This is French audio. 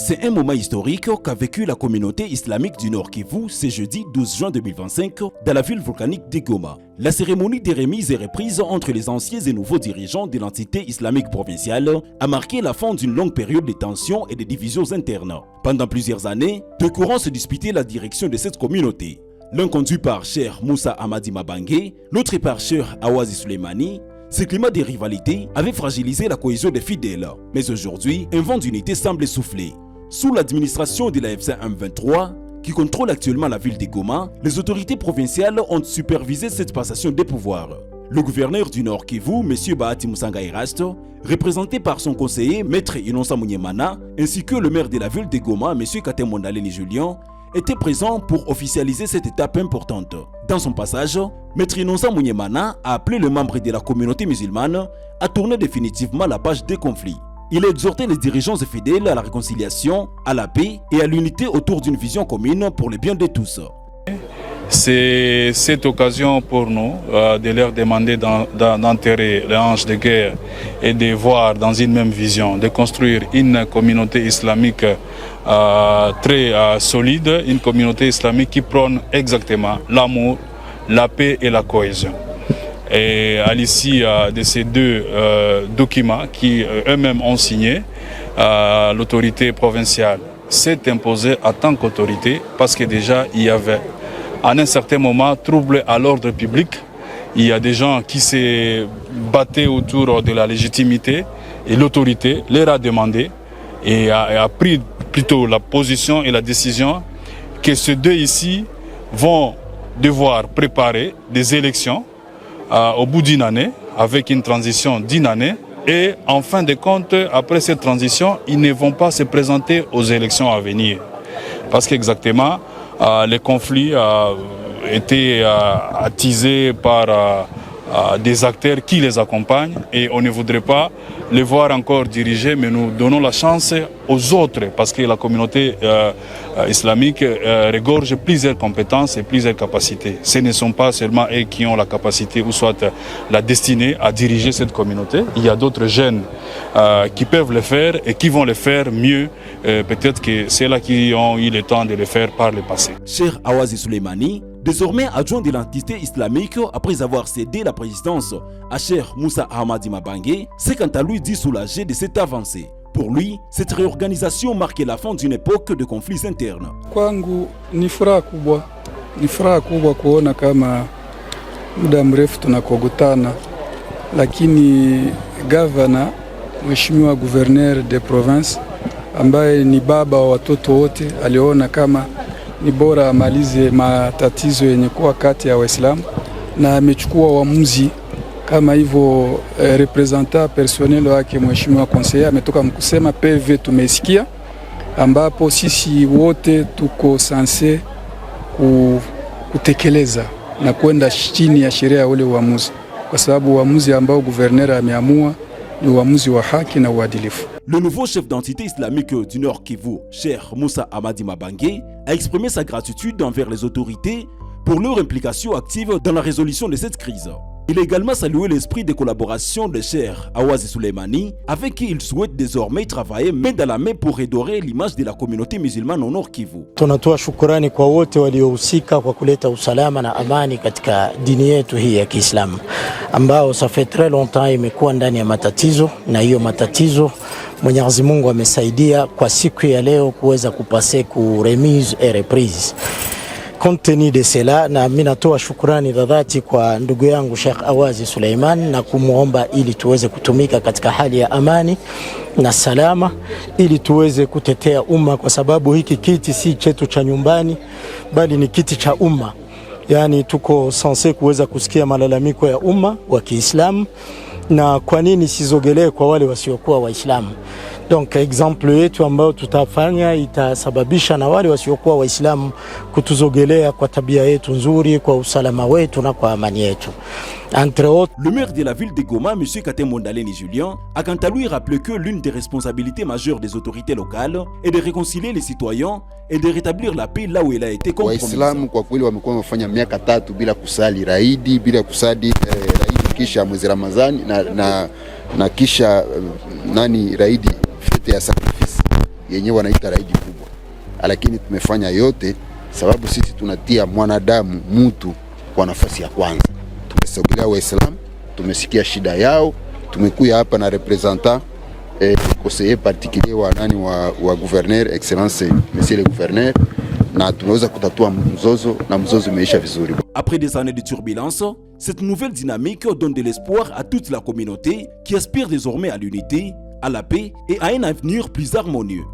C'est un moment historique qu'a vécu la communauté islamique du Nord Kivu ce jeudi 12 juin 2025 dans la ville volcanique de Goma. La cérémonie de remise et reprise entre les anciens et nouveaux dirigeants de l'entité islamique provinciale a marqué la fin d'une longue période de tensions et de divisions internes. Pendant plusieurs années, deux courants se disputaient la direction de cette communauté. L'un conduit par Cheikh Moussa Hamadi Mabangé, l'autre par Cheikh Awazi Souleymani. Ce climat de rivalité avait fragilisé la cohésion des fidèles. Mais aujourd'hui, un vent d'unité semble souffler. Sous l'administration de la FC M23, qui contrôle actuellement la ville de Goma, les autorités provinciales ont supervisé cette passation des pouvoirs. Le gouverneur du Nord Kivu, M. Bahati Moussanga Erasto, représenté par son conseiller, Maître Innocent Munyemana, ainsi que le maire de la ville de Goma, M. Katemondaleni Julien, étaient présents pour officialiser cette étape importante. Dans son passage, Maître Innocent Munyemana a appelé les membres de la communauté musulmane à tourner définitivement la page des conflits. Il a exhorté les dirigeants et fidèles à la réconciliation, à la paix et à l'unité autour d'une vision commune pour le bien de tous. C'est cette occasion pour nous de leur demander d'enterrer les hanches de guerre et de voir dans une même vision, de construire une communauté islamique très solide, une communauté islamique qui prône exactement l'amour, la paix et la cohésion. Et à l'issue de ces deux documents qui eux-mêmes ont signé, l'autorité provinciale s'est imposée en tant qu'autorité parce que déjà il y avait à un certain moment trouble à l'ordre public. Il y a des gens qui se battaient autour de la légitimité et l'autorité leur a demandé et a pris plutôt la position et la décision que ces deux ici vont devoir préparer des élections au bout d'une année, avec une transition d'une année. Et en fin de compte, après cette transition, ils ne vont pas se présenter aux élections à venir. Parce qu'exactement, les conflits étaient attisés par des acteurs qui les accompagnent et on ne voudrait pas les voir encore diriger, mais nous donnons la chance aux autres parce que la communauté islamique regorge plusieurs compétences et plusieurs capacités. Ce ne sont pas seulement eux qui ont la capacité ou soit la destinée à diriger cette communauté. Il y a d'autres jeunes qui peuvent le faire et qui vont le faire mieux. Peut-être que c'est là qui ont eu le temps de le faire par le passé. Cheikh Awazi Souleymani, désormais adjoint de l'entité islamique après avoir cédé la présidence à Cheikh Moussa Hamadi Mabangé, s'est quant à lui dit soulagé de cette avancée. Pour lui, cette réorganisation marque la fin d'une époque de conflits internes. Kwangu ni furaha kubwa kuona kama muda mrefu tunakogotana, lakini gavana mheshimiwa gouverneur de province ambaye ni baba wa watoto wote aliona kama ni bora amalize matatizo yenye kuwa kati ya Waislamu na amechukua uamuzi kama hivyo. Representant personnel wake mheshimiwa conseiller ametoka mkusema PV tumesikia, ambapo sisi wote tuko sanse kutekeleza na kwenda chini ya sheria ya ule uamuzi, kwa sababu uamuzi ambao gouverneur ameamua ni uamuzi wa haki na uadilifu. Le nouveau chef d'entité islamique du Nord Kivu, Cheikh Moussa Hamadi Mabangé, a exprimé sa gratitude envers les autorités pour leur implication active dans la résolution de cette crise. Il a également salué l'esprit de collaboration de Cheikh Awazi Souleymani, avec qui il souhaite désormais travailler main dans la main pour redorer l'image de la communauté musulmane au Nord Kivu. Tunatoa shukrani kwa wote waliohusika kwa kuleta usalama na amani katika dini yetu hii ya Kiislamu, ambao ça fait très longtemps imekuwa ndani ya matatizo, na hiyo matatizo Mwenyezi Mungu amesaidia kwa siku ya leo kuweza kupase ku remise et reprise. Compte tenu de cela, na mimi natoa shukrani za dhati kwa ndugu yangu Sheikh Awazi Suleiman na kumuomba ili tuweze kutumika katika hali ya amani na salama, ili tuweze kutetea umma, kwa sababu hiki kiti si chetu cha nyumbani bali ni kiti cha umma. Yani tuko sanse kuweza kusikia malalamiko ya umma wa Kiislamu, na kwa nini sizogelee kwa wale wasiokuwa Waislamu. Donc exemple yetu ambao tutafanya itasababisha na wale wasiokuwa Waislamu kutuzogelea kwa tabia yetu nzuri, kwa usalama wetu na kwa amani yetu. Entre autres, le maire de la ville de Goma, M. Katemondaleni Julien, a quant à lui rappelé que l'une des responsabilités majeures des autorités locales est de réconcilier les citoyens et de rétablir la paix là où elle a été compromise. Waislamu kwa kweli wamekuwa wamefanya miaka 3 bila kusali raidi, bila kusali raidi kisha mwezi Ramadhani na kisha raidi fete ya sacrifice. yenye wanaita raidi kubwa, lakini tumefanya yote sababu sisi tunatia mwanadamu mtu kwa nafasi ya kwanza. Tumesogelea Waislamu, tumesikia shida yao, tumekuja hapa na representant conseiller particulier wa gouverneur excellence monsieur le gouverneur, na tumeweza kutatua mzozo na mzozo umeisha vizuri. Après des années de turbulence, cette nouvelle dynamique donne de l'espoir à toute la communauté qui aspire désormais à l'unité, à la paix et à un avenir plus harmonieux.